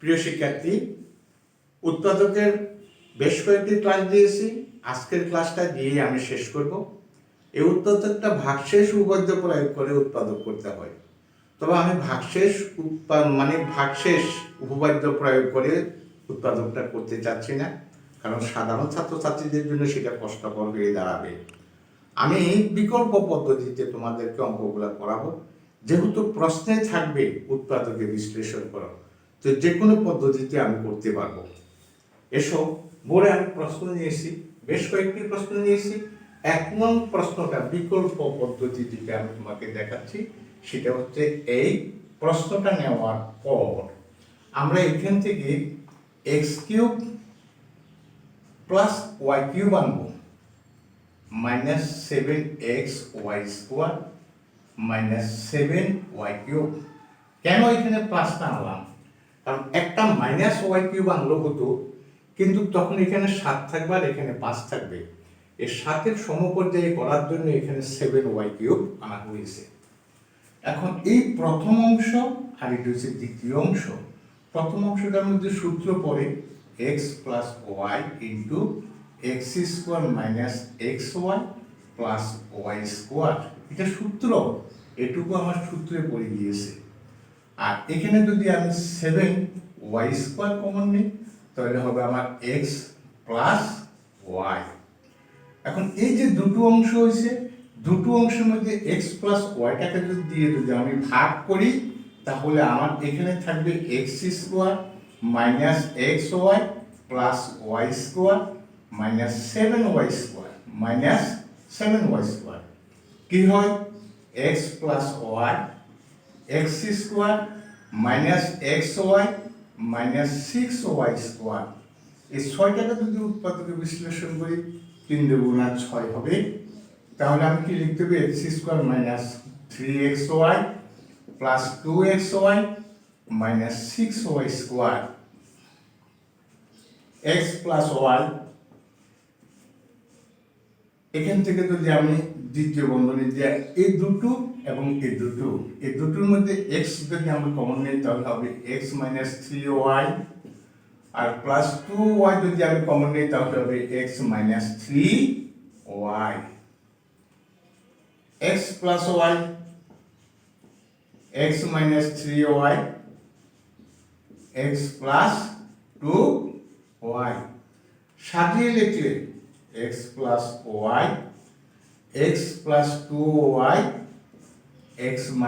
প্রিয় শিক্ষার্থী, উৎপাদকের বেশ কয়েকটি ক্লাস দিয়েছি। আজকের ক্লাসটা দিয়ে আমি শেষ করব। এই উৎপাদকটা ভাগশেষ উপপাদ্য প্রয়োগ করে উৎপাদক করতে হয়। তবে আমি ভাগশেষ উপপাদ্য প্রয়োগ করে উৎপাদকটা করতে চাচ্ছি না, কারণ সাধারণ ছাত্রছাত্রীদের জন্য সেটা কষ্টকর হয়ে দাঁড়াবে। আমি বিকল্প পদ্ধতিতে তোমাদেরকে অঙ্কগুলো করাবো। যেহেতু প্রশ্নে থাকবে উৎপাদকে বিশ্লেষণ করো, তো যে কোনো পদ্ধতিতে আমি করতে পারবো। এসব বোর্ডে আমি প্রশ্ন নিয়েছি, বেশ কয়েকটি প্রশ্ন নিয়েছি। 1 নং প্রশ্নটা বিকল্প পদ্ধতি থেকে আমি তোমাকে দেখাচ্ছি। সেটা হচ্ছে এই প্রশ্নটা নেওয়ার পর আমরা এখান থেকে x³ প্লাস y³ আনবো, -7xy² -7y³ কেন এখানে প্লাসটা আনলাম? কারণ একটা -y³ আনলো হতো, কিন্তু তখন এখানে 7 থাকবে আর এখানে 5 থাকবে। এই 7-এর সমপর্যায়ে করার জন্য এখানে 7y³ আনা হয়েছে। এখন এই প্রথম অংশ আর এটা হচ্ছে দ্বিতীয় অংশ। প্রথম অংশটার মধ্যে সূত্র পড়ে x + y × x² - xy + y²। এটা সূত্র, এটুকু আমার সূত্রে পড়ে গিয়েছে। আর এখানে যদি আমি 7y² কমন নিই, তাহলে হবে আমার x + y। এখন এই যে দুটো অংশ হয়েছে, দুটো অংশের মধ্যে x + y-টাকে যদি আমি ভাগ করি, তাহলে আমার এখানে থাকবে x² - xy + y² -7y² কি হয়? x + y x² - xy -6y²। এই 6টাকে যদি উৎপাদকে বিশ্লেষণ করি, 3 × 6 হবে। তাহলে আমি কি লিখতে হবে? x² - 3xy + 2xy -6y²। x + y, এখান থেকে যদি আমি দ্বিতীয় বন্ধনী দিয়ে এই দুটো এবং এই দুটোর মধ্যে x যদি আমরা কমন নিই, তাহলে হবে x - 3y, আর +2y যদি আমি কমন নিই, তাহলে হবে x - 3y। x + y x - 3y x + 2y সাজিয়ে লিখলে x + y x + 2y x -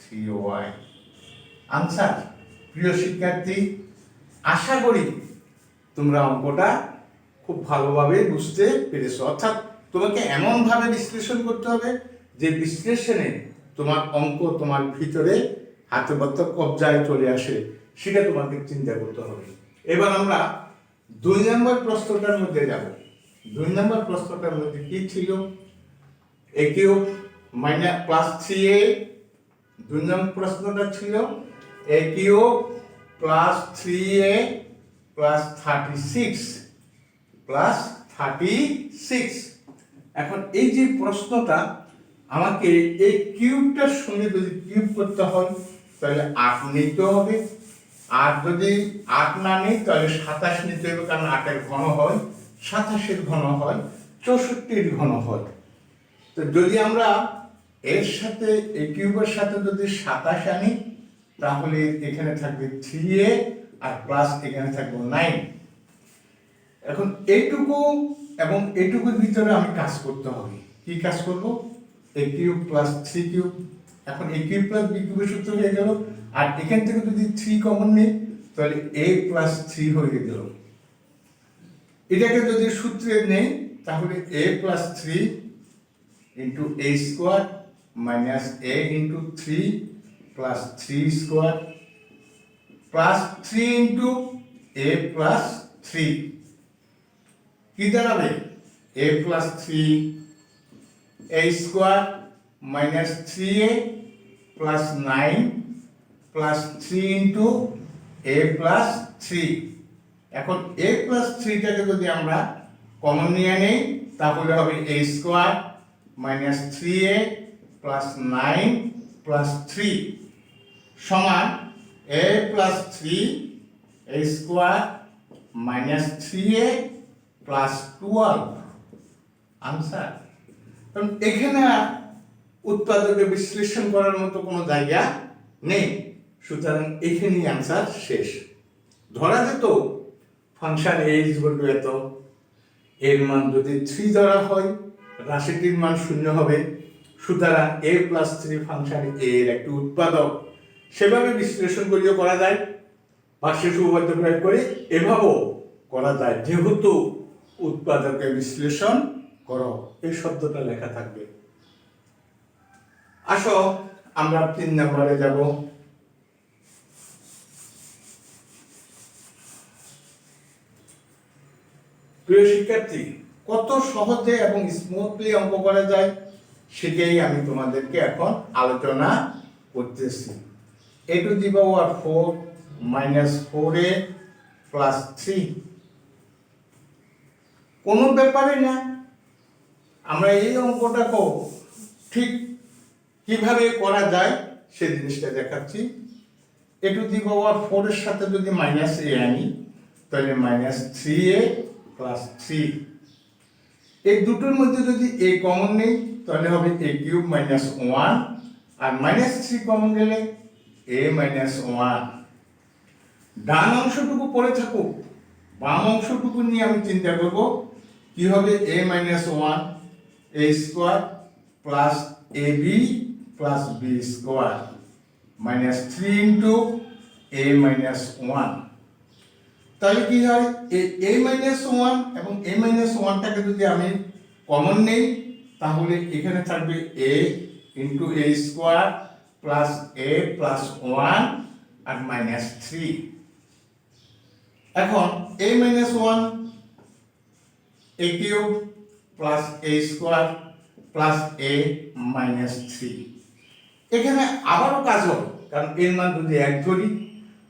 3y answer. প্রিয় শিক্ষার্থী, আশা করি তোমরা অঙ্কটা খুব ভালোভাবে বুঝতে পেরেছো। অর্থাৎ তোমাকে এমনভাবে বিশ্লেষণ করতে হবে যে বিশ্লেষণে তোমার অঙ্ক তোমার ভিতরে হাতে বাতে কবজায় চলে আসে, সেটা তোমাকে চিন্তা করতে হবে। এবার আমরা 2 নম্বর প্রশ্নটার মধ্যে যাব। 2 নম্বর প্রশ্নটার মধ্যে কি ছিল? a³ - 3a। 2 নম্বর প্রশ্নটা ছিল a³ + 3a + 36 এখন এই যে প্রশ্নটা, আমাকে এই কিউবটার সঙ্গে যদি কিউব করতে হয়, তাহলে 8 নিতে হবে। আর যদি 8 না নিই, তাহলে 27 নিতে হবে, কারণ 8-এর ঘন হয় 27-এর ঘন হয় 64-এর ঘন হয়। তো যদি আমরা এর সাথে এই কিউবের সাথে যদি 27 আনি, তাহলে এখানে থাকবে 3a আর প্লাস এখানে থাকবে 9। এখন এইটুকু এবং এইটুকুর ভিতরে আমি কাজ করতে হবে। কি কাজ করব? a³ + 3³ এখন a³ + b³ সূত্র হয়ে গেল। আর এখান থেকে যদি 3 কমন নিই, তাহলে a + 3 হয়ে গেল। এটাকে যদি সূত্রে নেই, তাহলে a + 3 × a² - a × 3 + 3² + 3 × a + 3 কি দাঁড়াবে? a + 3 a² - 3a + 9 + 3 × a + 3। এখন a + 3টাকে যদি আমরা কমন নিয়ে নেই, তাহলে হবে a² - 3a + 9 + 3 সমান a + 3 a square minus 3a plus 12 answer. কারণ এখানে উৎপাদকে বিশ্লেষণ করার মতো কোনো জায়গা নেই, সুতরাং এখানেই আনসার শেষ। ধরা যেত ফাংশন a এত, এর মান যদি 3 ধরা হয় রাশিটির মান 0 হবে, সুতরাং a প্লাস 3 ফাংশন এর একটি উৎপাদক। সেভাবে বিশ্লেষণ করিও করা যায়, পার্শ্ব উপপাদ্য প্রয়োগ করে এভাবেও করা যায়, যেহেতু উৎপাদকে বিশ্লেষণ করো এই শব্দটা লেখা থাকবে। আসো আমরা 3 নম্বরে যাব। প্রিয় শিক্ষার্থী, কত সহজে এবং স্মুথলি অঙ্ক করা যায় সেটাই আমি তোমাদেরকে এখন আলোচনা করতেছি। a to the power 4 minus 4a plus 3 কোনো ব্যাপারে না। আমরা এই অঙ্কটাকে ঠিক কিভাবে করা যায় সে জিনিসটা দেখাচ্ছি। a টু দি পাওয়ার 4 এর সাথে যদি মাইনাস a আনি তাহলে মাইনাস 3a প্লাস 3, এই দুটোর মধ্যে যদি a কমন নেই তাহলে হবে a কিউব মাইনাস 1, আর মাইনাস 3 কমন গেলে a মাইনাস 1। ডান অংশটুকু পড়ে থাকুক, বাম অংশটুকু নিয়ে আমি চিন্তা করব কি হবে। a minus 1 a square plus ab plus b square minus 3 into a minus 1। তাহলে কি হয়, a মাইনাস 1 এবং a মাইনাস 1টাকে যদি আমি কমন নেই তাহলে এখানে থাকবে a into a square plus a plus 1 আর মাইনাস 3। এখন a minus 1 a cube plus a square plus a minus 3। এখানে আবারও কাজ হবে, কারণ এর মান যদি 1 ধরি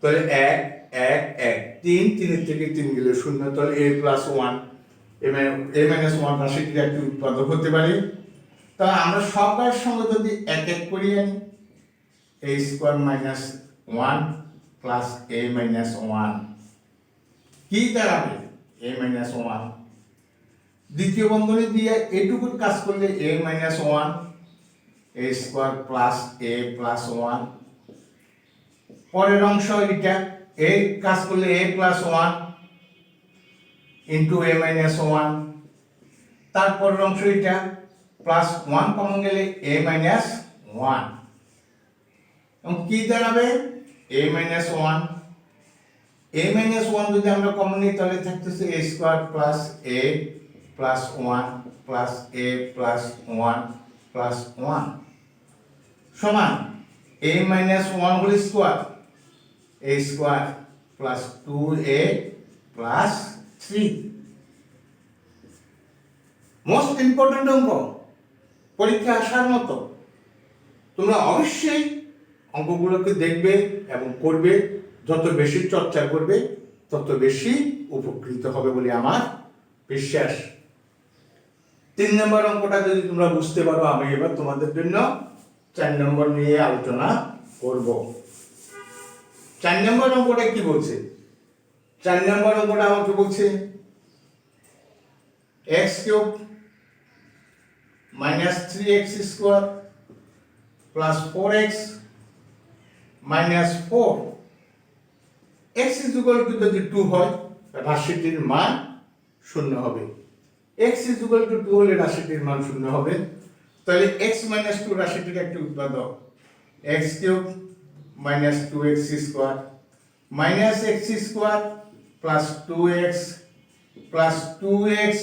তাহলে 1 1 1 3 3 থেকে 3 গেলে 0, তাহলে a প্লাস 1 a মাইনাস 1 রাশিটির একটি উৎপাদক হতে পারে। তাহলে আমরা সবার সঙ্গে যদি 1 1 করি আনি a square minus 1 plus a minus 1 কি দাঁড়াবে a মাইনাস 1। দ্বিতীয় বন্ধনী দিয়ে এটুকুর কাজ করলে a minus 1 a square plus a plus 1, পরের অংশ এটা a কাজ করলে a plus 1 into a minus 1, তারপরের অংশ এটা প্লাস 1 কমন গেলে a মাইনাস 1 এবং কি দাঁড়াবে a মাইনাস 1। a মাইনাস 1 যদি আমরা কমন নিই তাহলে থাকতেছে a square plus a plus 1 plus a plus 1 plus 1 সমান a minus 1 whole square a square plus 2a plus 3। Most important অঙ্ক, পরীক্ষা আসার মতো। তোমরা অবশ্যই অঙ্কগুলোকে দেখবে এবং করবে, যত বেশি চর্চা করবে তত বেশি উপকৃত হবে বলে আমার বিশ্বাস। 3 নম্বর অঙ্কটা যদি তোমরা বুঝতে পারো, আমি এবার তোমাদের জন্য 4 নম্বর নিয়ে আলোচনা করব। 4 নম্বর অঙ্কটা কি বলছে? 4 নম্বর অঙ্কটা আমাকে বলছে x cube minus 3x square plus 4x minus 4, x is equal to যদি 2 হয় রাশিটির মান 0 হবে। x ইজ ইকুয়াল টু 2 হলে রাশিটির মান 0 হবে। তাহলে x মাইনাস 2 রাশিটির একটি উৎপাদক x cube minus 2x square minus x square plus 2x plus 2x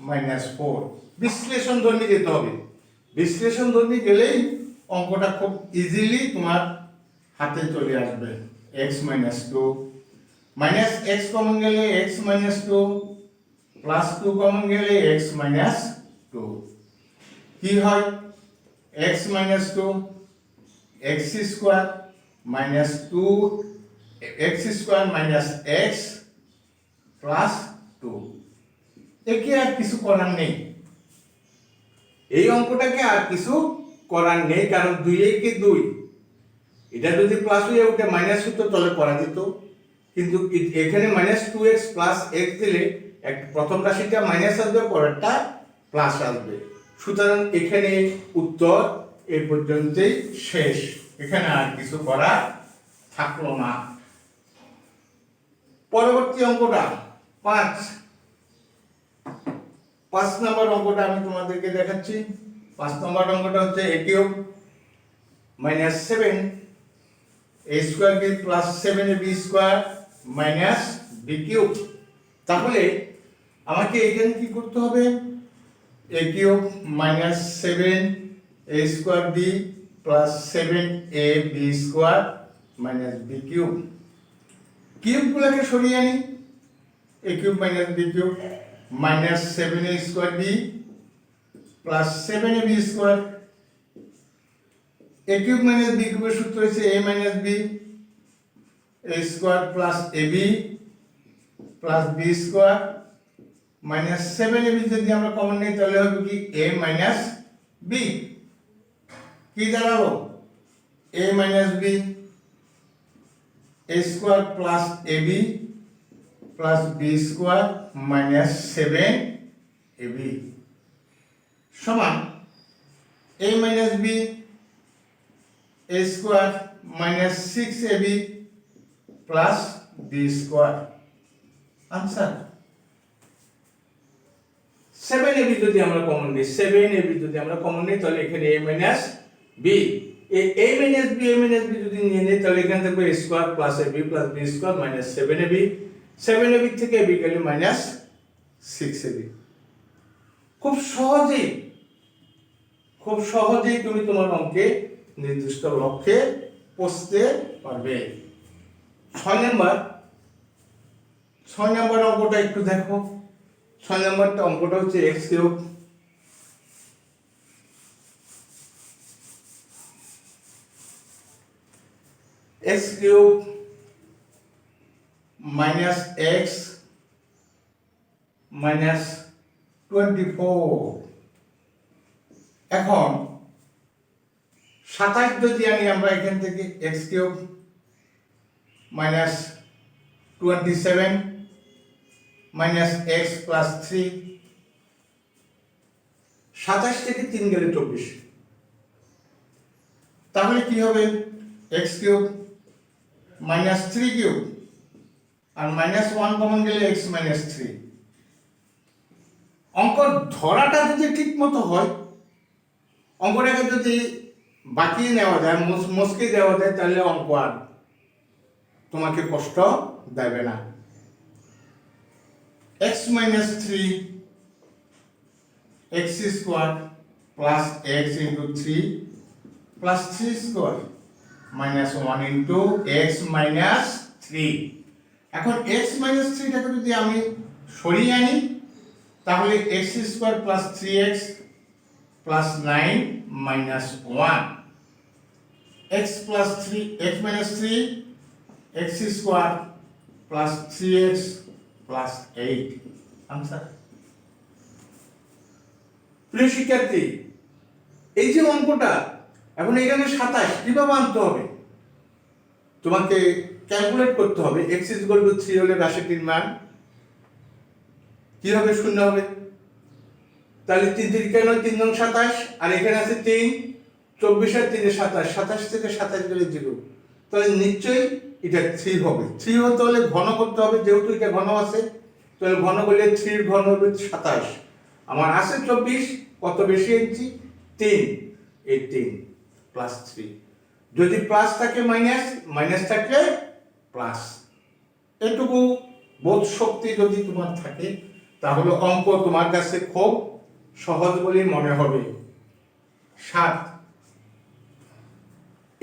minus 4। বিশ্লেষণ ধর্মী যেতে হবে, বিশ্লেষণ ধর্মী গেলেই অঙ্কটা খুব ইজিলি তোমার হাতে চলে আসবে। x minus 2 minus x common গেলে x মাইনাস 2 প্লাস 2 কমন গেলে x মাইনাস 2 কি হয় x minus 2 x square minus 2 x square minus x plus 2। একে আর কিছু করার নেই, এই অঙ্কটাকে আর কিছু করার নেই, কারণ 2 একে 2, এটা যদি প্লাস হয়ে ওটা মাইনাস হতো তাহলে করা যেত, কিন্তু এখানে -2x প্লাস x দিলে প্রথম রাশিটা মাইনাস আসবে, পরেরটা প্লাস আসবে। সুতরাং এখানে উত্তর এই পর্যন্তই শেষ, এখানে আর কিছু করা থাকলো না। পরবর্তী অঙ্কটা 5 নম্বর অঙ্কটা আমি তোমাদেরকে দেখাচ্ছি। 5 নম্বর অঙ্কটা হচ্ছে a cube minus 7 a square B plus 7ab square minus b cube. তাহলে আমাকে এখানে কি করতে হবে? a cube minus 7a square b plus 7ab square minus b cube. কিউবগুলোকে সরিয়ে আনি। a cube minus b cube minus 7a square b plus 7ab square. a cube minus b কিউবের সূত্র হচ্ছে a minus b a square plus ab plus b square minus 7ab যদি আমরা common নিই তাহলে হবে কি a মাইনাস b। কি দাঁড়ালো? a minus b a square plus ab plus b square minus 7ab সমান a minus b a square minus 6ab plus b square. Answer 7ab যদি আমরা কমন নিই, 7ab যদি আমরা কমন নিই তাহলে এখানে a minus b, a minus b যদি নিয়ে নিই তাহলে এখানে থাকবে a square plus ab plus b square minus 7ab, 7ab থেকে ab গেলে মাইনাস 6ab। খুব সহজেই তুমি তোমার অঙ্কে নির্দিষ্ট লক্ষ্যে পৌঁছতে পারবে। 6 নম্বর অঙ্কটা একটু দেখো। 6 নম্বরটা অঙ্কটা হচ্ছে x cube minus x minus 24। এখন 27 যদি আনি আমরা এখান থেকে x cube minus 27 minus x plus 3, 27 থেকে 3 গেলে 24। তাহলে কি হবে? x কিউব মাইনাস 3 কিউব আর মাইনাস 1 কমন গেলে x মাইনাস 3। অঙ্ক ধরাটা যদি ঠিক মতো হয়, অঙ্কটাকে যদি বাকি নেওয়া যায়, মুসকে দেওয়া যায়, তাহলে অঙ্ক আর তোমাকে কষ্ট দেবে না। x minus 3 x square plus x into 3 plus 3 square minus 1 into x minus 3। এখন x মাইনাস 3টাকে যদি আমি সরিয়ে আনি তাহলে x square plus 3x plus 9 minus 1 x plus 3 x minus 3 x square plus 3x plus 8। Answer. প্রিয় শিক্ষার্থী, এই যে অঙ্কটা এখন এখানে 27 কিভাবে আনতে হবে? তোমাকে ক্যালকুলেট করতে হবে। x = 3 হলে রাশিটির মান কি হবে? 0 হবে। তাহলে 3 3 কেন 3 নং 27, আর এখানে আছে 3, 24 আর 3 27, 27 থেকে 27 গেলে 0। তাহলে নিশ্চয়ই এটা 3 হবে। 3 হতে হলে ঘন করতে হবে, যেহেতু এটা ঘন আছে তাহলে ঘন করলে 3 এর ঘন হবে 27। আমার আছে 24, কত বেশি ইঞ্চি? 3, 18 প্লাস 3। যদি প্লাস থাকে মাইনাস, মাইনাস থাকলে প্লাস। এটুকু বোধ শক্তি যদি তোমার থাকে তাহলে অঙ্ক তোমার কাছে খুব সহজ বলে মনে হবে। 7,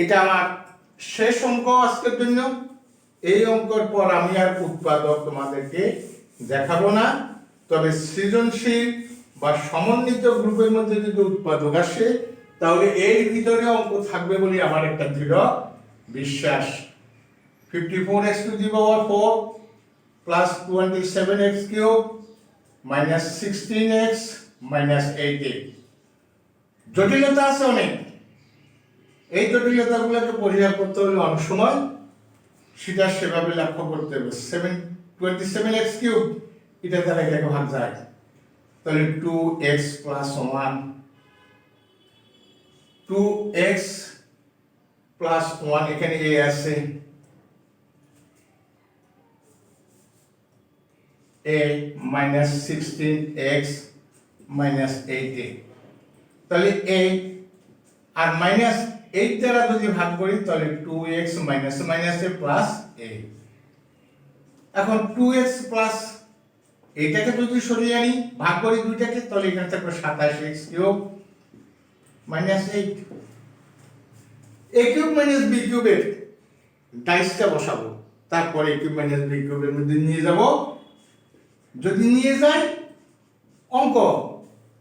এটা আমার শেষ অঙ্ক আজকের জন্য। এই অঙ্কের পর আমি আর উৎপাদক তোমাদেরকে দেখাবো না, তবে সৃজনশীল বা সমন্বিত গ্রুপের মধ্যে যদি উৎপাদক আসে তাহলে এর ভিতরে অঙ্ক থাকবে বলে আমার একটা দৃঢ় বিশ্বাস। 54x to the power 4 plus 27x cube minus 16x minus 18। জটিলতা আছে অনেক। এই জটিলতাগুলোকে পরিহার করতে হলে অনেক সময় সেটা সেভাবে লক্ষ্য করতে হবে। 27x³ এটা দ্বারা এটাকে ভাগ যায়, তাহলে 2x + 1, 2x + 1 এখানে a আছে, a - 16x - 8a, তাহলে a আর -8 দ্বারা যদি ভাগ করি তাহলে 2x - a + a। এখন 2x প্লাস এটাকে যদি সরিয়ে আনি, ভাগ করি দুইটাকে, তাহলে এখানে থাকবে 27x³ - 8। a³ - b³ এর ডাইসটা বসাবো, তারপরে a³ - b³ এর মধ্যে নিয়ে যাব। যদি নিয়ে যাই অঙ্ক,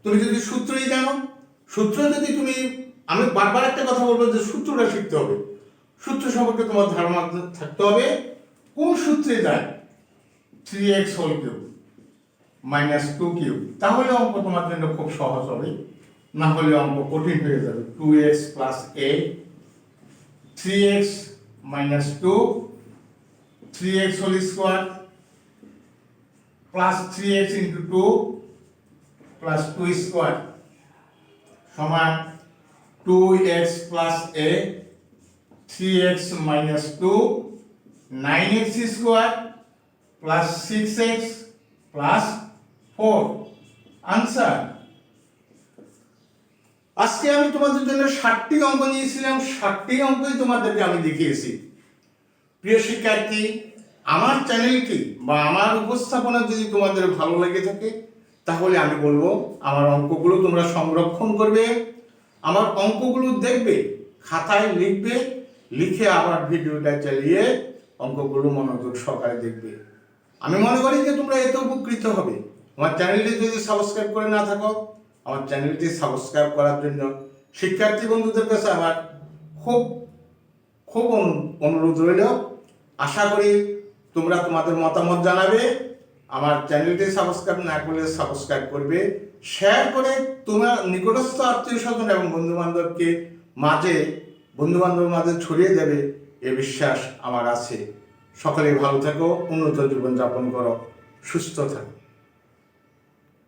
তুমি যদি সূত্রই জানো, সূত্র যদি তুমি, আমি বারবার একটা কথা বলবো যে সূত্রটা শিখতে হবে, সূত্র সম্পর্কে তোমার ধারণা থাকতে হবে। কোন সূত্রে যায় 3x³ - 2³ তাহলে অঙ্ক তোমার জন্য খুব সহজ হবে, না হলে অঙ্ক কঠিন হয়ে যাবে। 2x + a, 3x - 2, 3x² plus 3x into 2 plus 2² সমান 2x plus a, 3x minus 2, 9x² plus 6x plus 4। Answer. আজকে আমি তোমাদের জন্য 60টি অঙ্ক নিয়েছিলাম, 60টি অঙ্কই তোমাদেরকে আমি দেখিয়েছি। প্রিয় শিক্ষার্থী, আমার চ্যানেলটি বা আমার উপস্থাপনা যদি তোমাদের ভালো লেগে থাকে তাহলে আমি বলবো আমার অঙ্কগুলো তোমরা সংরক্ষণ করবে, আমার অঙ্কগুলো দেখবে, খাতায় লিখবে, লিখে আবার ভিডিওটা চালিয়ে অঙ্কগুলো মনোযোগ সহকারে দেখবে। আমি মনে করি যে তোমরা এতে উপকৃত হবে। আমার চ্যানেলটি যদি সাবস্ক্রাইব করে না থাকো, আমার চ্যানেলটি সাবস্ক্রাইব করার জন্য শিক্ষার্থী বন্ধুদের কাছে আমার খুব খুব অনুরোধ রইল। আশা করি তোমরা তোমাদের মতামত জানাবে। আমার চ্যানেলটি সাবস্ক্রাইব না করলে সাবস্ক্রাইব করবে, শেয়ার করে তোমার নিকটস্থ আত্মীয় স্বজন এবং বন্ধু-বান্ধবের মাঝে ছড়িয়ে দেবে, এ বিশ্বাস আমার আছে। সকলে ভালো থাকো, উন্নত জীবন যাপন করো, সুস্থ থাকো।